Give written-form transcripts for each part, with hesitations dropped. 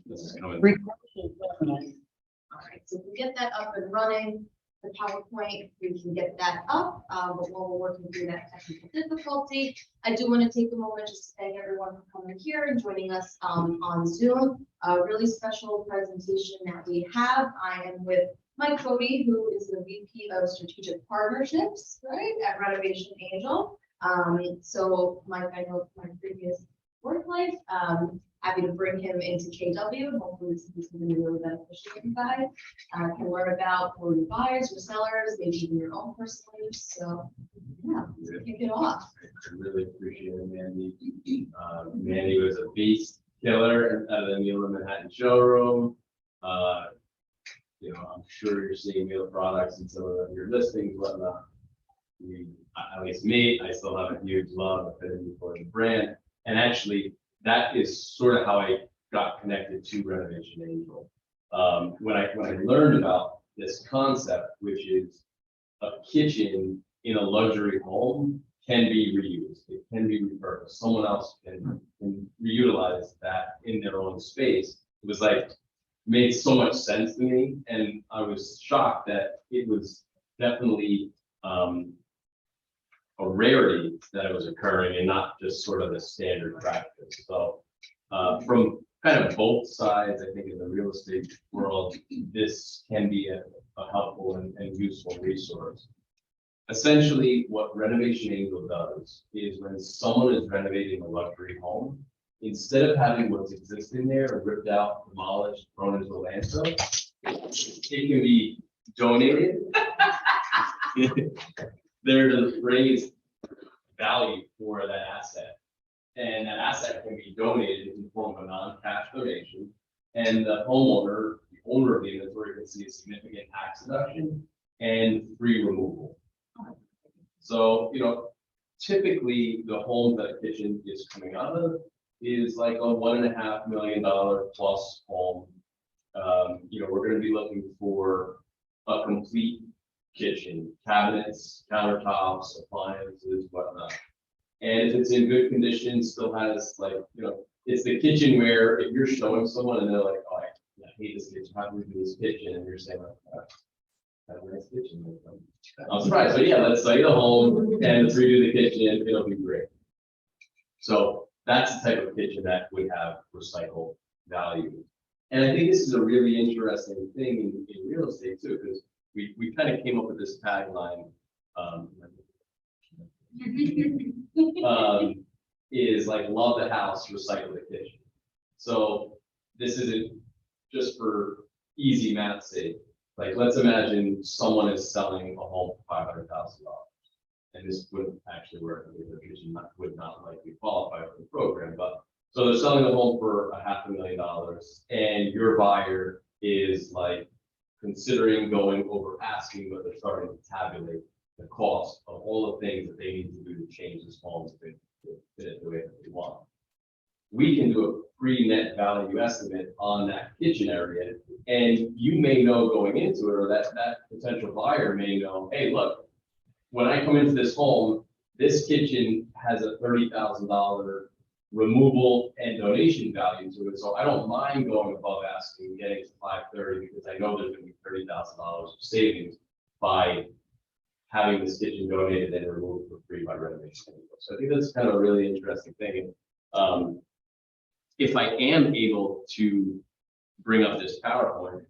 This is coming. All right, so if we get that up and running, the PowerPoint, we can get that up, but while we're working through that technical difficulty, I do want to take a moment just to thank everyone for coming here and joining us on Zoom. A really special presentation that we have. I am with Mike Cody, who is the VP of Strategic Partnerships, right, at Renovation Angel. So Mike, I know from my previous work life, happy to bring him into KW. Hopefully this is going to be really beneficial for you guys. Can learn about for your buyers, your sellers, maybe even your own personal use. So yeah, let's kick it off. I really appreciate it, Mandy. Mandy was a beast killer at the Mueller Manhattan showroom. I'm sure you're seeing Mueller products in some of your listings, whatnot. At least me, I still have a huge love affinity for the brand. And actually, that is sort of how I got connected to Renovation Angel. When I learned about this concept, which is a kitchen in a luxury home can be reused, it can be repurposed. Someone else can reutilize that in their own space. It was like made so much sense to me, and I was shocked that it was definitely a rarity that it was occurring and not just sort of the standard practice. So from kind of both sides, I think in the real estate world, this can be a helpful and useful resource. Essentially, what Renovation Angel does is when someone is renovating a luxury home, instead of having what's existing there ripped out, demolished, thrown into a landfill, it can be donated. There to raise value for that asset. And that asset can be donated in the form of a non-cash donation. And the homeowner, the owner of the inventory, can see a significant tax deduction and free removal. So, typically the home that a kitchen is coming out of is like a $1.5 million plus home. We're going to be looking for a complete kitchen, cabinets, countertops, appliances, whatnot. And if it's in good condition, still has it's the kitchen where if you're showing someone and they're like, oh, I hate this kitchen, how do we do this kitchen? And you're saying, like, have a nice kitchen. I'm surprised. So yeah, let's site a home and let's redo the kitchen. It'll be great. So that's the type of kitchen that would have recycled value. And I think this is a really interesting thing in real estate too, because we kind of came up with this tagline, is like love the house, recycle the kitchen. So this isn't just for easy math sake. Like let's imagine someone is selling a home for $500,000, and this wouldn't actually work because the kitchen would not likely qualify for the program. But so they're selling a home for $500,000, and your buyer is like considering going over asking, but they're starting to tabulate the cost of all the things that they need to do to change this home to fit it the way that they want. We can do a pre-net value estimate on that kitchen area, and you may know going into it, or that potential buyer may know, hey, look, when I come into this home, this kitchen has a $30,000 removal and donation value to it. So I don't mind going above asking, getting to $530 because I know there's going to be $30,000 of savings by having this kitchen donated and removed for free by Renovation. So I think that's kind of a really interesting thing. If I am able to bring up this PowerPoint,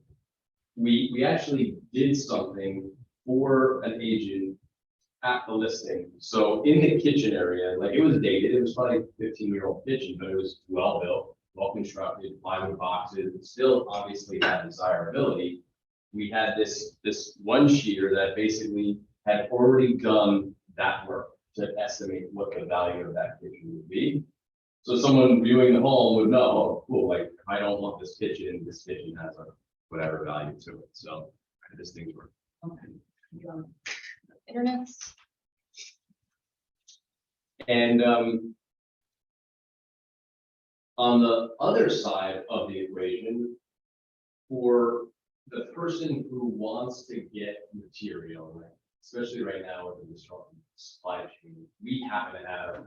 we actually did something for an agent at the listing. So in the kitchen area, like it was dated, it was probably a 15-year-old kitchen, but it was well built, well constructed, plywood boxes, it still obviously had desirability. We had this one sheeter that basically had already done that work to estimate what the value of that kitchen would be. So someone viewing the home would know, oh, cool, like if I don't want this kitchen has a whatever value to it. So this thing's work. Okay. Internet. And on the other side of the equation, for the person who wants to get material, right, especially right now with the disrupted supply chain, we happen to have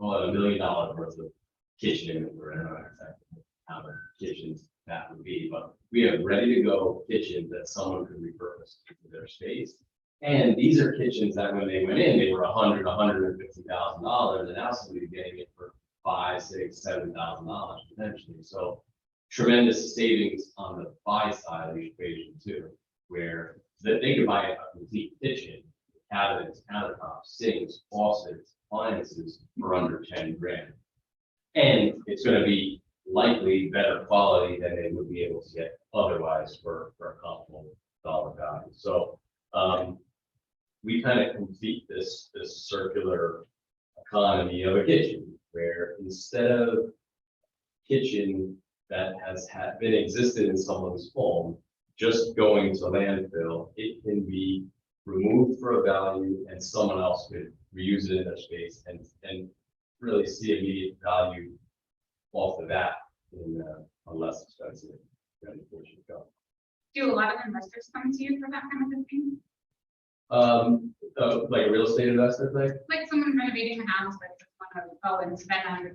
call it $1 million worth of kitchen inventory. I don't know exactly how many kitchens that would be, but we have ready to go kitchens that someone could repurpose into their space. And these are kitchens that when they went in, they were $150,000, and now somebody's getting it for $5,000, $6,000, $7,000 potentially. So tremendous savings on the buy side of the equation too, where that they could buy a complete kitchen, cabinets, countertops, sinks, faucets, appliances for under 10 grand. And it's going to be likely better quality than they would be able to get otherwise for a comparable dollar value. So we kind of complete this circular economy of a kitchen, where instead of kitchen that has been existed in someone's home, just going to landfill, it can be removed for a value and someone else could reuse it in their space and really see immediate value off the bat in a less expensive renovation job. Do a lot of investors come to you for that kind of thing? Like a real estate investor thing? Like someone renovating a house, like just want to go and spend $100,000,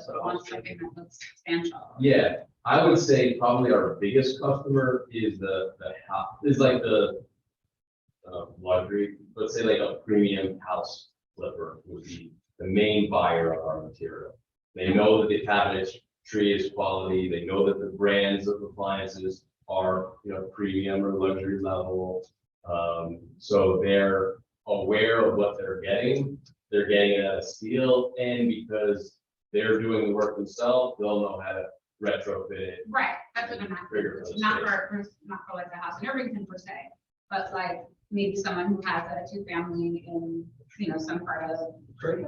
but wants something that looks substantial. Yeah, I would say probably our biggest customer is the house, is like the luxury, let's say like a premium house flipper would be the main buyer of our material. They know that the cabinetry is quality. They know that the brands of appliances are, premium or luxury level. So they're aware of what they're getting. They're getting it at a steal, and because they're doing the work themselves, they'll know how to retrofit it. Right, that's what I'm Bigger asking. Not for like a house in Irvington per se, but like maybe someone who has a 2-family in, some part of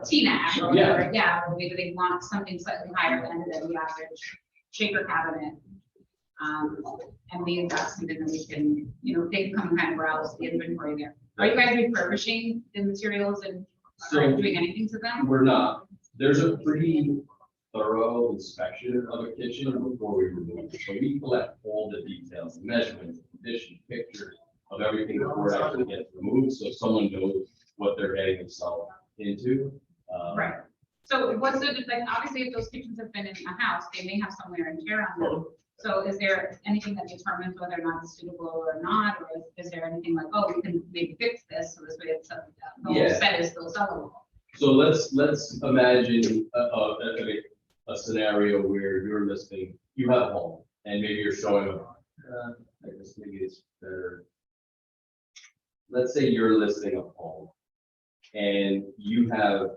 Teaneck or whatever. Yeah, or maybe they want something slightly higher than the average shaker cabinet. And maybe that's something that we can, they can come and kind of browse the inventory there. Are you guys refurbishing the materials and doing anything to them? We're not. There's a pretty thorough inspection of a kitchen before we remove it. So we collect all the details, measurements, condition, pictures of everything before it actually gets removed, so someone knows what they're getting themselves into. Right. So what's the, like, obviously if those kitchens have been in a house, they may have some wear and tear on them. So is there anything that determines whether or not it's suitable or not, or is there anything like, oh, we can maybe fix this, so this way it's the whole set is still sellable? So let's imagine a scenario where you're listing, you have a home, and maybe you're showing I guess maybe it's better. Let's say you're listing a home, and you have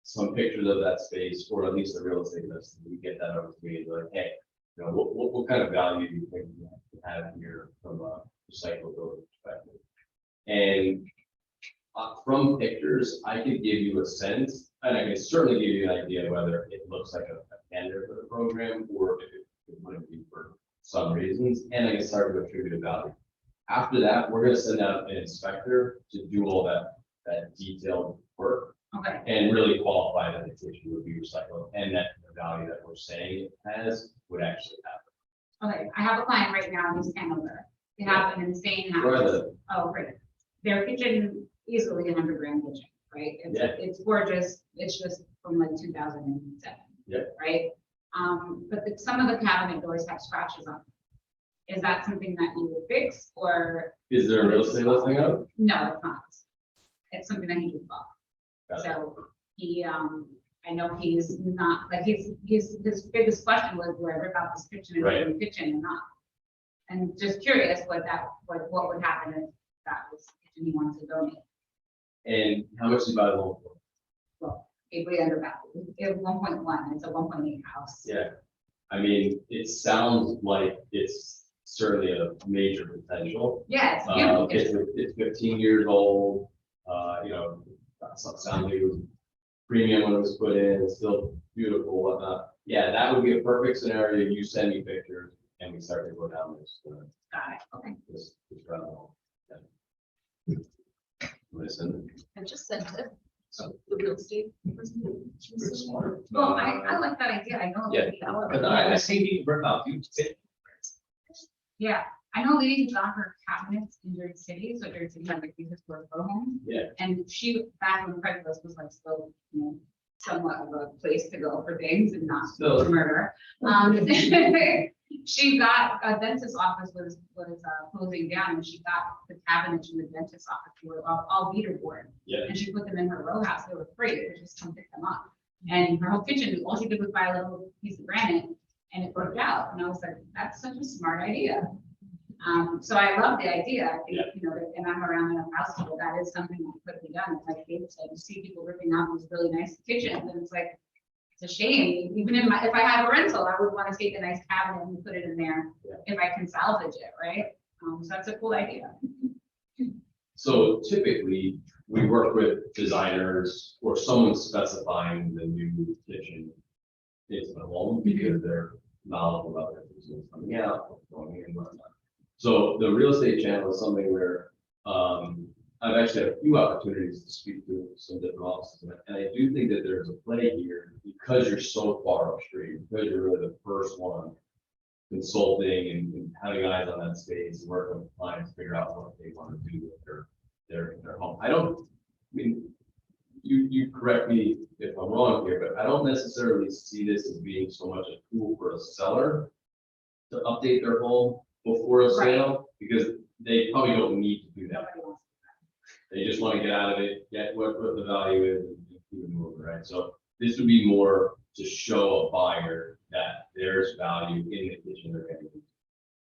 some pictures of that space, or at least a real estate listing. You get that over to me, and you're like, hey, what kind of value do you think you have here from a recyclability perspective? And from pictures, I could give you a sense, and I can certainly give you an idea whether it looks like a candidate for the program or if it wouldn't be for some reasons, and I can start to attribute a value. After that, we're going to send out an inspector to do all that detailed work. Okay. And really qualify that the kitchen would be recycled and that the value that we're saying it has would actually happen. Okay, I have a client right now who's Hanover. They have an insane house. Where are the- Oh, great. Their kitchen, easily $100 grand kitchen, right? It's gorgeous. It's just from like 2007. Yeah. Right? But some of the cabinet doors have scratches on them. Is that something that you would fix, or? Is there a real estate listing up? No, it's not. It's something that he just bought. Got it. So he, I know he's not, like, his biggest question was, do I rip out this kitchen and Right. put in the kitchen or not? And just curious what would happen if that was the kitchen he wanted to donate. And how much did you buy the home for? Well, it way under value. It was 1.1, it's a 1.8 house. Yeah, I mean, it sounds like it's certainly a major potential. Yeah, it's beautiful. It's 15 years old, sounds like it was premium when it was put in, it's still beautiful, whatnot. Yeah, that would be a perfect scenario. You send me pictures and we start to go down this, Got it, okay. this rabbit hole. Yeah. Listen. I just sent it. So the real estate. Well, I like that idea, I know. Yeah. But I see you rip out, you sit. Yeah, I know ladies got her cabinets in Jersey City, so Jersey City had like these historic homes. Yeah. And she, back when Craigslist was like still, somewhat of a place to go for things and not Still. for murder. She got, a dentist's office was closing down, and she got the cabinets from the dentist's office were all beater board. Yeah. And she put them in her row house. They were free. They just come pick them up. And her whole kitchen, all she did was buy a little piece of granite, and it worked out. And I was like, that's such a smart idea. So I love the idea. I think, Yeah. you know, and I'm around enough household, that is something that could be done. It's like David said, you see people ripping out these really nice kitchens, and it's like, it's a shame. Even if I had a rental, I would want to take a nice cabinet and put it in there Yeah. if I can salvage it, right? So that's a cool idea. So typically, we work with designers or someone specifying the new kitchen into the home because they're knowledgeable about their business coming out, what's going in and whatnot. So the real estate channel is something where I've actually had a few opportunities to speak to some different offices, and I do think that there's a play here because you're so far upstream, because you're really the first one consulting and having eyes on that space, working with clients, figure out what they want to do with their home. I mean, you correct me if I'm wrong here, but I don't necessarily see this as being so much a tool for a seller to update their home before a sale, because they probably don't need to do that. Nobody wants They just want to get out of it, get what the value is, and keep it moving, right? So this would be more to show a buyer that there's value in the kitchen they're getting.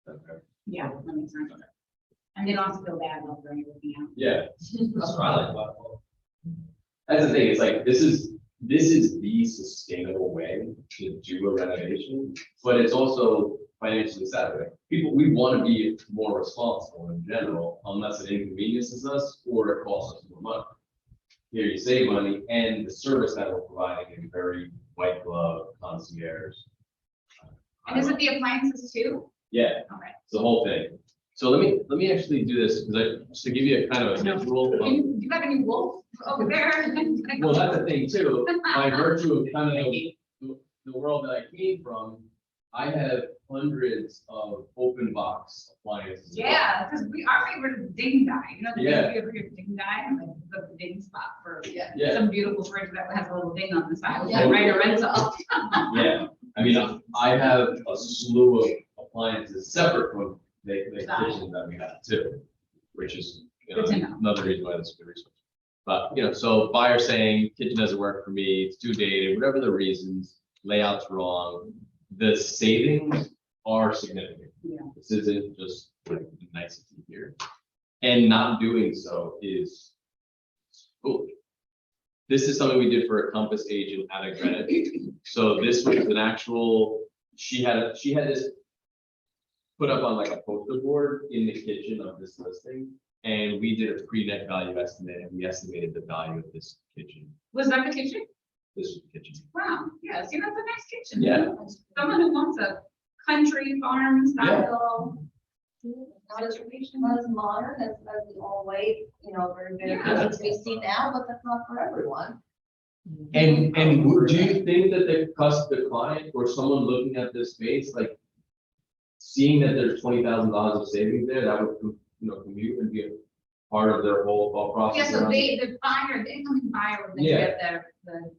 Okay. Yeah, that makes sense. And they don't have to feel bad about throwing everything out. Yeah, That's what I like about it. that's the thing. It's like this is the sustainable way to do a renovation, but it's also financially savvy. We want to be more responsible in general, unless it inconveniences us or it costs us more money. Here you save money, and the service that we're providing is very white glove concierge. And is it the appliances too? Yeah, Okay. it's the whole thing. So let me actually do this because just to give you a kind of a visual. Do you have any wolf over there? Well, that's the thing too. By virtue of kind of the world that I came from, I have hundreds of open box appliances. Yeah, because our favorite is ding dye. You know, Yeah. you ever hear of ding dye? Like the ding spot for Yeah. some beautiful fridge that has a little ding on the side. Yeah. Right, a rental. Yeah, I mean, I have a slew of appliances separate from the kitchen that we have too, which is, you know, Good to know. another reason why this is a good resource. But, you know, so buyer saying kitchen doesn't work for me, it's too dated, whatever the reasons, layout's wrong, the savings are significant. Yeah. This isn't just like a nicety here. And not doing so is foolish. This is something we did for a Compass agent out of Greenwich. So this was an actual, she had this put up on like a poster board in the kitchen of this listing. And we did a pre-net value estimate, and we estimated the value of this kitchen. Was that the kitchen? This was the kitchen. Wow, yeah, see, that's a nice kitchen. Yeah. Someone who wants a country farm style. Not as modern as the all white, you know, very big kitchens we see now, but that's not for everyone. And do you think that the client or someone looking at this space, like seeing that there's $20,000 of savings there, that would, you know, commute and be a part of their whole thought process? Yeah, so around it? the buyer, the incoming buyer would then Yeah. get the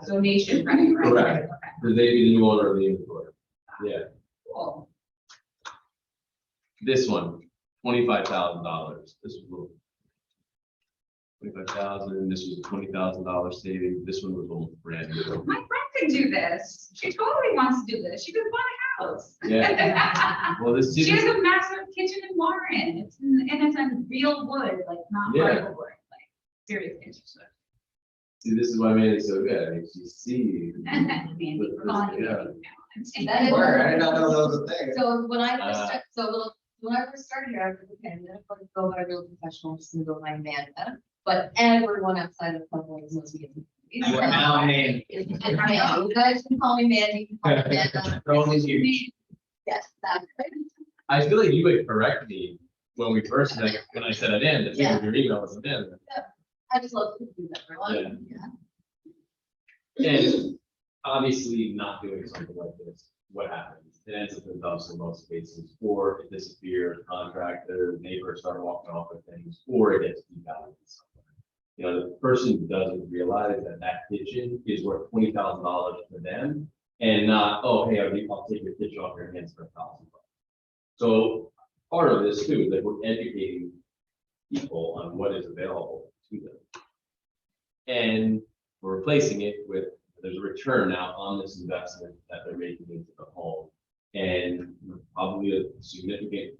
donation, right? Correct. Okay, Because they'd be the new owner of the inventory. Yeah, cool. this one, $25,000. This was a little. 25,000, this was a $20,000 saving. This one was almost brand new. My friend could do this. She totally wants to do this. She could buy a house. Yeah. Well, this She has is, a massive kitchen in Warren. It's in real wood, like not Yeah. particle wood, like serious kitchen. see, this is why I made it so good. I mean, you see. Mandy, we're calling you Yeah. Mandy now. That is- Word, I did not know that was a thing. So when I first, when I first started here, I was like, okay, I'm gonna go by real professional, I'm just gonna go by Amanda. But everyone outside of Pueblo knows me. You are now named. It's Mandy. You guys can call me Mandy, you can call me Amanda. Only you. Yes, that's right. I feel like you would correct me when we first, like, when I said it in, that Yeah. your email was in. I just love to do that for everyone. Yeah. And obviously not doing something like this, what happens? It ends up in dumps in most cases, or it disappears, contractor, neighbors start walking off with things, or it gets devalued somewhere. You know, the person doesn't realize that that kitchen is worth $20,000 for them, and not, oh, hey, I'll take your kitchen off your hands for $1,000. So part of this too is that we're educating people on what is available to them, and we're replacing it with, there's a return now on this investment that they're making into the home, and probably a significant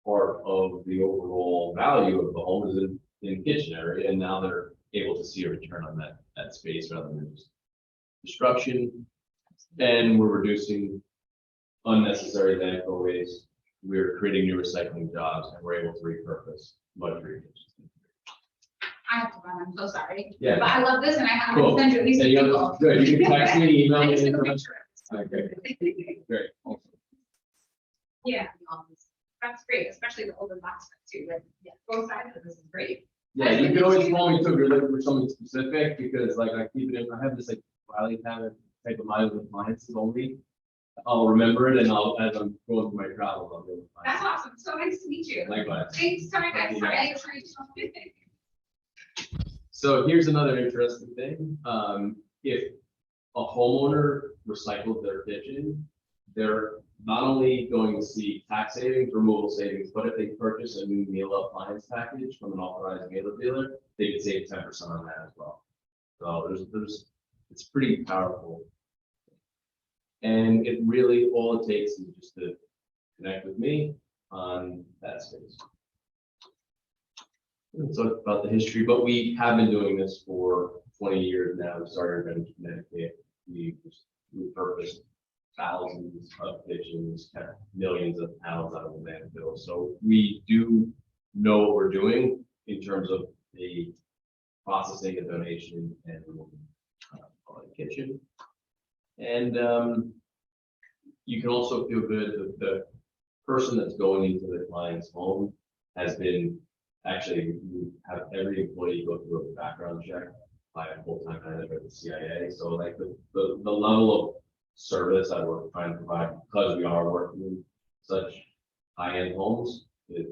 part of the overall value of the home is in the kitchen area, and now they're able to see a return on that space rather than just destruction. And we're reducing unnecessary landfill waste. We're creating new recycling jobs, and we're able to repurpose luxury kitchens. I have to run, I'm so sorry. Yeah. But I love this and I have Cool. to send you at least And you people. have- good, you can text me, email I me. just took a anytime. picture of Okay, it. great. Awesome. Yeah, that's great, especially the older box too, like, yeah, both sides of this is great. Yeah, you can always call me too if you're looking for something specific, because like I keep it in, I have this like Wiley habit type of mind with clients only. I'll remember it, and as I'm going through my travels, I'll be able to find That's it. awesome, so nice to meet you. Likewise. Thanks, sorry guys, Thank sorry, you. I didn't know you. So here's another interesting thing. If a homeowner recycled their kitchen, they're not only going to see tax savings, removal savings, but if they purchase a new meal appliance package from an authorized mailer dealer, they could save 10% on that as well. So it's pretty powerful. And it really, all it takes is just to connect with me on that space. So about the history, but we have been doing this for 20 years now. We started in Connecticut. We just repurposed thousands of kitchens, kept millions of pounds out of the landfill. So we do know what we're doing in terms of the processing, the donation, and the kitchen. And you can also feel good that the person that's going into the client's home has been, actually, we have every employee go through a background check by a full-time manager at the CIA. So like the level of service that we're trying to provide, because we are working in such high-end homes, is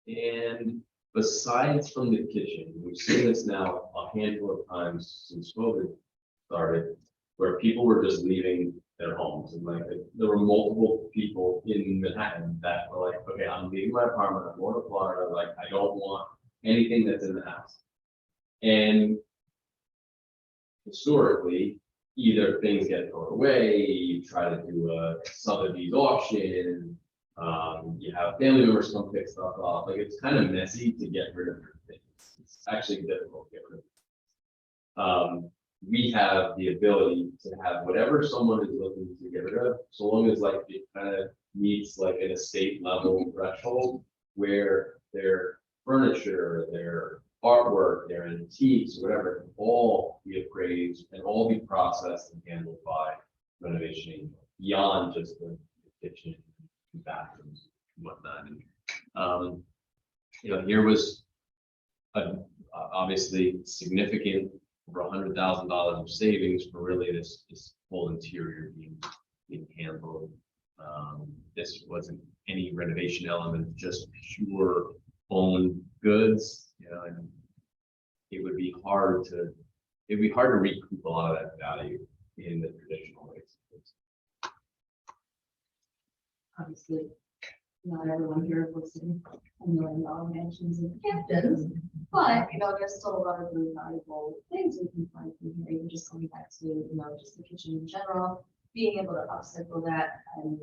and besides from the kitchen, we've seen this now a handful of times since COVID started, where people were just leaving their homes, and like there were multiple people in Manhattan that were like, okay, I'm leaving my apartment, I'm going to Florida, like I don't want anything that's in the house. And historically, either things get thrown away, you try to do a Sotheby's auction, you have family members come pick stuff up. Like it's kind of messy to get rid of your things. It's actually difficult to get rid of. We have the ability to have whatever someone is looking to get rid of, so long as like it kind of meets like an estate level threshold where their furniture, their artwork, their antiques, whatever, can all be appraised and all be processed and handled by Renovation Angel, beyond just the kitchen, bathrooms, and whatnot. And, you know, here was obviously significant, over $100,000 of savings for really this whole interior being handled. This wasn't any renovation element, just pure owned goods, you know, and it would be hard to recoup a lot of that value in the traditional ways. Obviously, not everyone here is listening $1 million mansions and Hamptons, but you know, there's still a lot of really valuable things we can find from here, even just coming back to, you know, just the kitchen in general, being able to upcycle that. And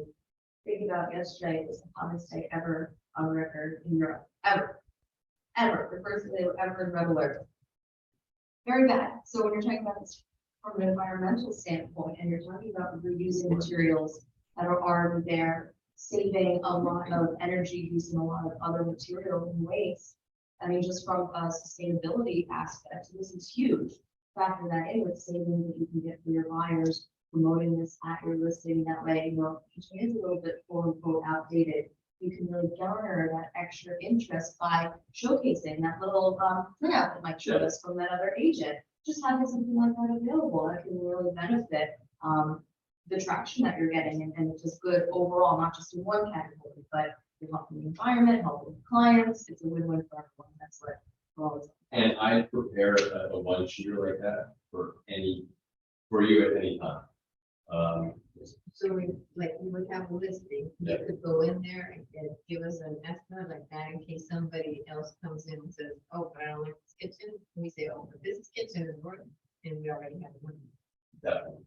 think about yesterday, it was the hottest day ever on record in Europe, ever, the first day ever in red alert. Very bad. So when you're talking about this from an environmental standpoint, and you're talking about reusing materials that are already there, saving a lot of energy, using a lot of other materials and waste. I mean, just from a sustainability aspect, this is huge. Factor that in with savings that you can get for your buyers, promoting this at your listing. That way, you know, if it is a little bit quote unquote outdated, you can really garner that extra interest by showcasing that little printout that might show us from that other agent. Just having something like that available that can really benefit the traction that you're getting, and just good overall, not just in one category, but We help the environment, help with clients, it's a win-win for everyone, that's what we're always. And I prepare a one sheeter like that for you at any time. So we, like, we would have a listing, you Yeah. could go in there and give us an estimate like that in case somebody else comes in and says, oh, but I don't like this kitchen. And we say, oh, but this kitchen is working, and we already have one. Definitely.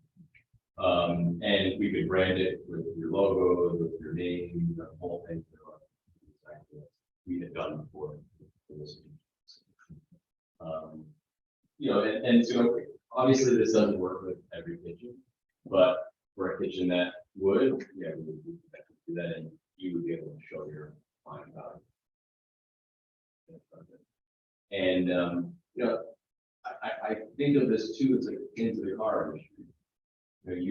And we could brand it with your logo, with your name, the whole thing. Exactly what we had done before. For this. You know, and so obviously this doesn't work with every kitchen, but for a kitchen that would, yeah, we would do that, and you would be able to show your client value. And, you know, I think of this too, as like into the car industry. You know,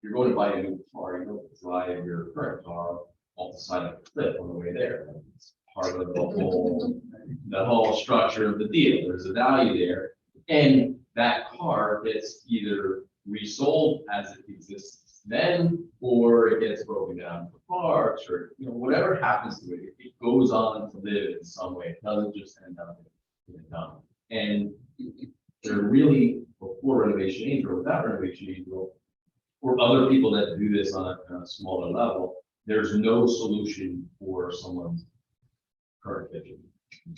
you're going to buy a new car, you don't drive your current car off the side of the cliff on the way there. It's part of the whole structure of the deal. There's a value there. And that car gets either resold as it exists then, or it gets broken down for parts, or, you know, whatever happens to it, it goes on to live in some way. It doesn't just end up in a dump. And they're really, before Renovation Angel, or without Renovation Angel, or other people that do this on a smaller level, there's no solution for someone's current kitchen.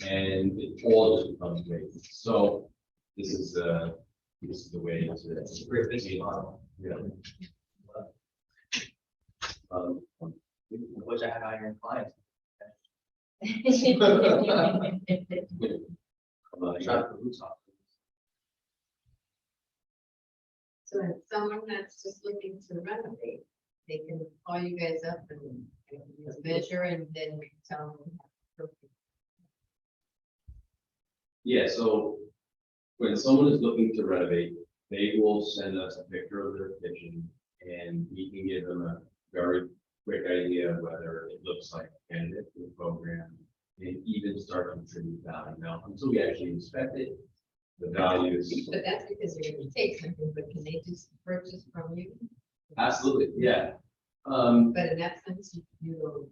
And it all just becomes waste. So this is the way it's a great business model. Yeah. Which I have on your clients. Shop the roots off. So if someone that's just looking to renovate, they can call you guys up and measure and then tell them. Yeah, so when someone is looking to renovate, they will send us a picture of their kitchen, and we can give them a very quick idea of whether it looks like a candidate for the program, and even start to contribute value. Now, until we actually inspect it, the value is But that's because you're gonna take something, but can they just purchase from you? absolutely, yeah. But in that sense, you will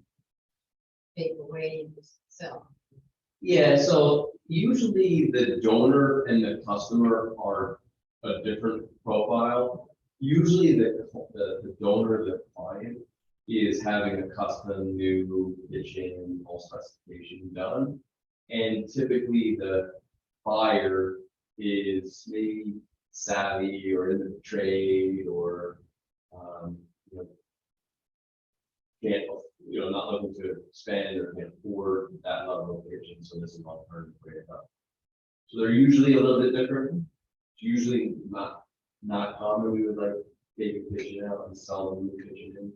take away and sell. Yeah, so usually the donor and the customer are a different profile. Usually the donor, the client, is having a custom new kitchen, all specification done. And typically the buyer is maybe savvy or in the trade, or, you know, can't, you know, not looking to spend or can't afford that level of kitchen, so this is an alternative way to go. So they're usually a little bit different. It's usually not common. We would like take a kitchen out and sell the new kitchen in.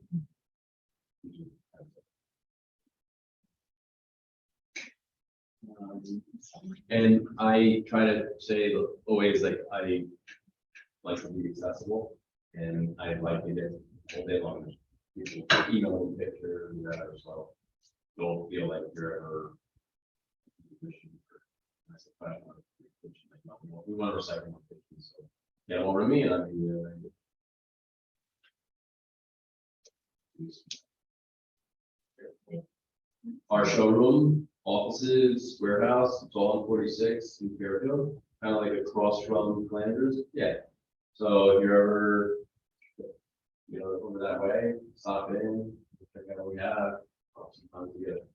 And I try to say always, like, I like to be accessible, and I like it all day long. People email me pictures and that, so don't feel like you're ever. We want to recycle more pictures, so get over to me and I'll be. Our showroom, offices, warehouse, it's all on 46 in Fairfield, kind of like across from Flanders. Yeah. So if you're ever, you know, over that way, stop in, check out what we have. Sometimes we get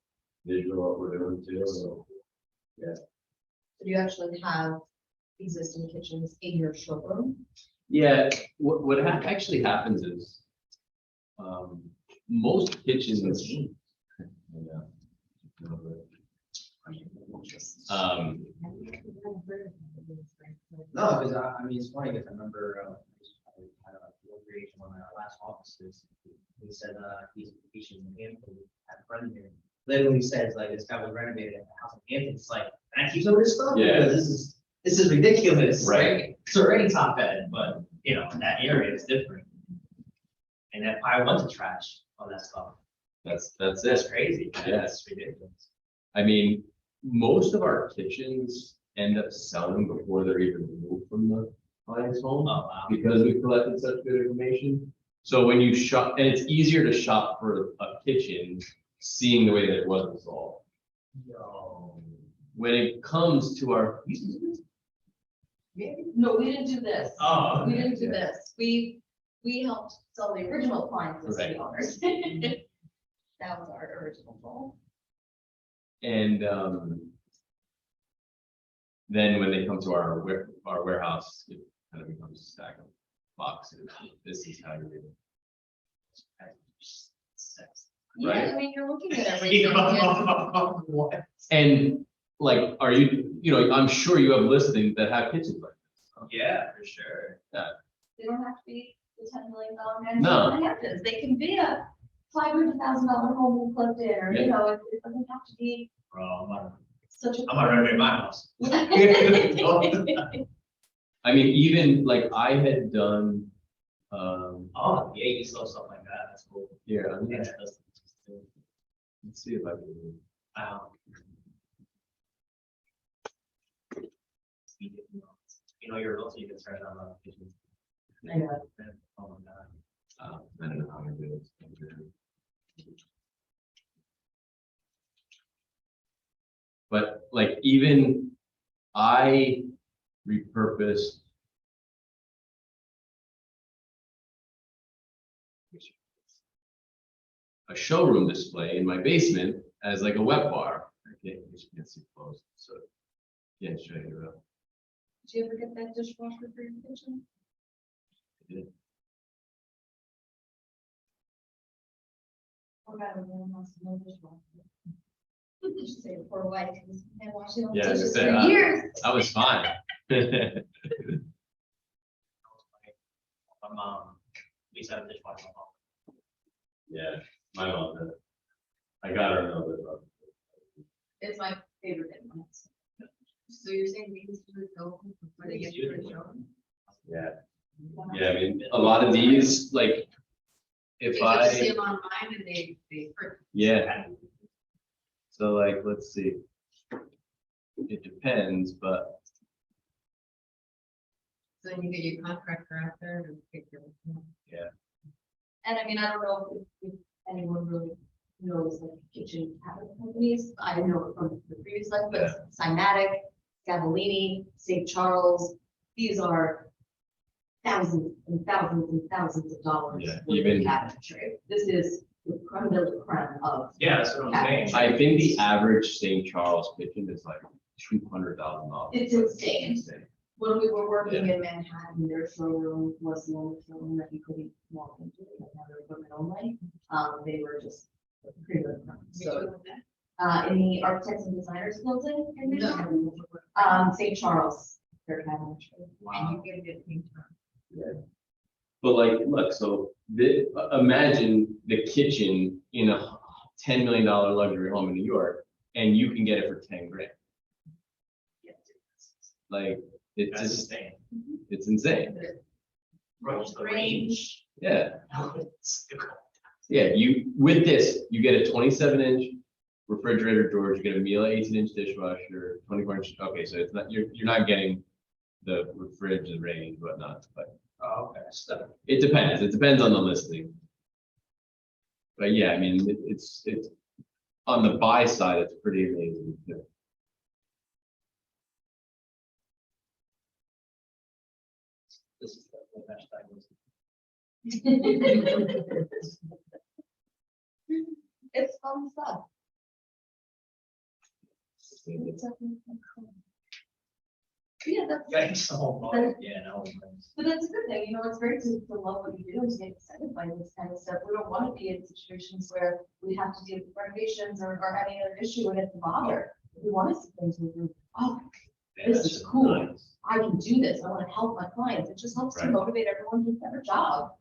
visual what we're doing too. So, yeah. You actually have existing kitchens in your showroom? Yeah. What actually happens is, most kitchens. Yeah. No, because I mean, it's funny because I remember, had a creation one of our last offices. He said, he's in Hampton, had a friend here. Literally says like, this guy was renovated at the house in Hampton. It's like, and I keep some of this stuff. Yeah. Because this is ridiculous. Right. It's already top end, but you know, in that area it's different. And then I went to trash all that stuff. That's That's crazy. Yeah. That's ridiculous. I mean, most of our kitchens end up selling before they're even removed from the client's home, Oh, wow. because we collected such good information. So when you shop, and it's easier to shop for a kitchen seeing the way that it was resolved. Yo. When it comes to our, No, we didn't do this. Oh, We okay. didn't do this. We helped sell the original appliances to Right. the owners. That was our original goal. and then when they come to our warehouse, it kind of becomes a stack of boxes. This is how you do it. Yeah, Right. I mean, you're looking at everything. and- What? And like, are you, I'm sure you have listings that have kitchens like this. Yeah, for sure. They don't have to be the $10 million No. mansion in the Hamptons. They can be a $500,000 home in Clifton, or, Yeah. it doesn't have to be Bro, such a. I'm gonna renovate my house. I mean, even like I had done, Oh, yeah, you saw stuff like that, that's cool. here, Yeah, that's- let's see if I can. You know, you're also, you can start on the kitchen. I know. Oh my god. I don't know how to do this. But like even I repurposed. A showroom display in my basement as like a wet bar. I can't see close, so can't show you real. Did you ever get that dishwasher for your kitchen? Or got a really nice new dishwasher? You should say poor wife, because I wash it on Yeah, I was dishes gonna say, for years. I was fine. My mom, we used to have a dishwasher. Yeah, my mom did. I got her another. It's my favorite thing. So you're saying we used to go before they get to the show? Yeah, yeah, I mean, a lot of these, like, if You can just see I, them online and they. yeah, so like, let's see. It depends, but So you get your contractor out there and pick your. And I mean, I don't know if anyone really knows like kitchen cabinet companies. I know it from the previous life, but Cymatic, Cavallini, St. Charles, these are thousands and thousands and thousands of dollars. Yeah, worth of even- cabinetry. This is the creme de la creme of. Yeah, that's what I'm saying. I think the average St. Charles kitchen is like $200,000. It's insane. When we were working in Manhattan, their showroom was the only showroom that you couldn't walk into, like other equipment only. They were just pretty good. So, in the architects and designers building, in Manhattan, St. Charles, their cabinetry. And you get it in time. But like, look, so imagine the kitchen in a $10 million luxury home in New York, and you can get it for 10 grand. Like, it's That's just, insane. it's insane. Bro, just the range. Yeah, yeah, with this, you get a 27-inch refrigerator drawer, you get a Miele 18-inch dishwasher, 24-inch, okay, so it's not, you're not getting the refrigerator and whatnot, but Oh, okay. So, it depends on the listing. But yeah, I mean, it's on the buy side, it's pretty amazing. Yeah. this is the hashtag was. It's fun stuff. Yeah, that's, Getting so much, yeah, no. but that's a good thing, it's great to love what you do and to get excited by this kind of stuff. We don't want to be in situations where we have to deal with renovations or any other issue and it's a bother. We want to see things move, oh, Yeah, This that's is just cool. nice. I can do this, I want to help my clients. It just helps to Right. motivate everyone to do a better job.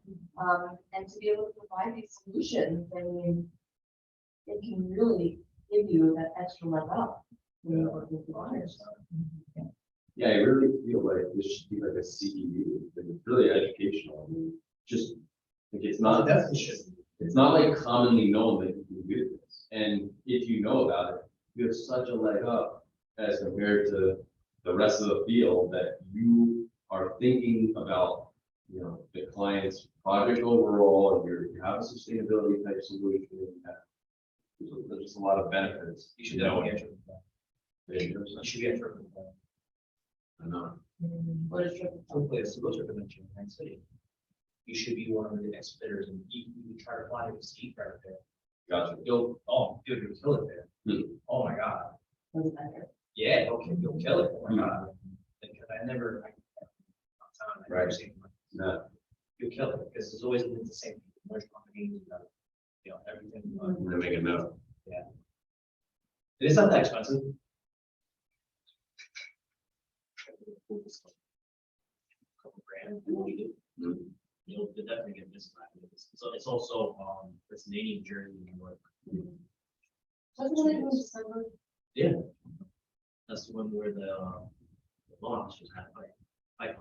And to be able to provide these solutions, I mean, it can really give you that extra leg up when you're working with clients. Yeah, I really feel like this should be like a CEU, like it's really educational, I mean, just, like, it's not, Definitely should. it's not like commonly known that you can do this, and if you know about it, you have such a leg up as compared to the rest of the field, that you are thinking about, the client's project overall, and you have a sustainability type solution, There's just a lot of benefits. You should definitely get triple play. You should get triple play. I know. What is triple? Hopefully, it's supposed to convention in Kansas City. You should be one of the next bidders and you try to fly to see right there. Gotcha. You'll, oh, dude, you'll kill it there. Oh my God. What's that? Yeah, okay, you'll kill it. Oh my God. Because I never, I've never Right. seen one. No. You'll kill it because it's always been the same. Large companies, everything. I'm gonna make a note. It's not that expensive. Couple grand, what we do. You'll definitely get this. So it's also, it's Canadian Jersey, New York. What's the name of December? Yeah. That's the one where the launch was had by. It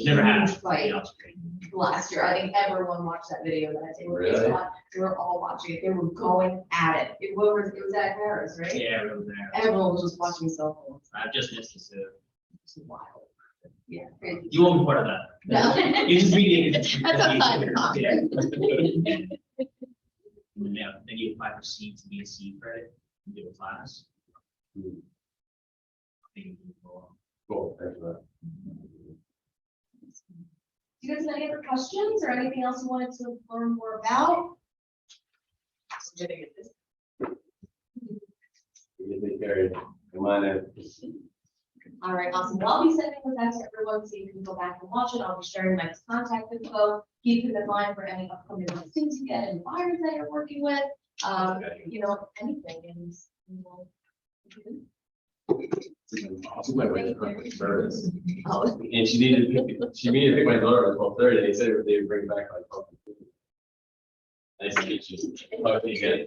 never happened. Right. Yeah, it's great. Last year, I think everyone watched that video that I did. Really? We were all watching it. They were going at it. It was at Harris, right? Yeah, it was there. Everyone was just watching cell phones. I've just missed it too. It's wild. Yeah. crazy. You won't be part of that. No. You just mediated. That's a fun conference. Yeah, then you apply for C to be a C credit, you do a class. I think you can go on. Cool, thanks for that. Do you guys have any other questions or anything else you wanted to learn more about? You take care of it. Come on in. All right, awesome. Well, I'll be sending this out to everyone so you can go back and watch it. I'll be sharing my contact info. Keep them in mind for any upcoming listings you get and buyers that you're working with. Anything and. I'll do my way to come with service. Oh, And she needed to pick my daughter at 12:30. They said they would bring it back like 12:50. Nice to meet you. Talk to you again.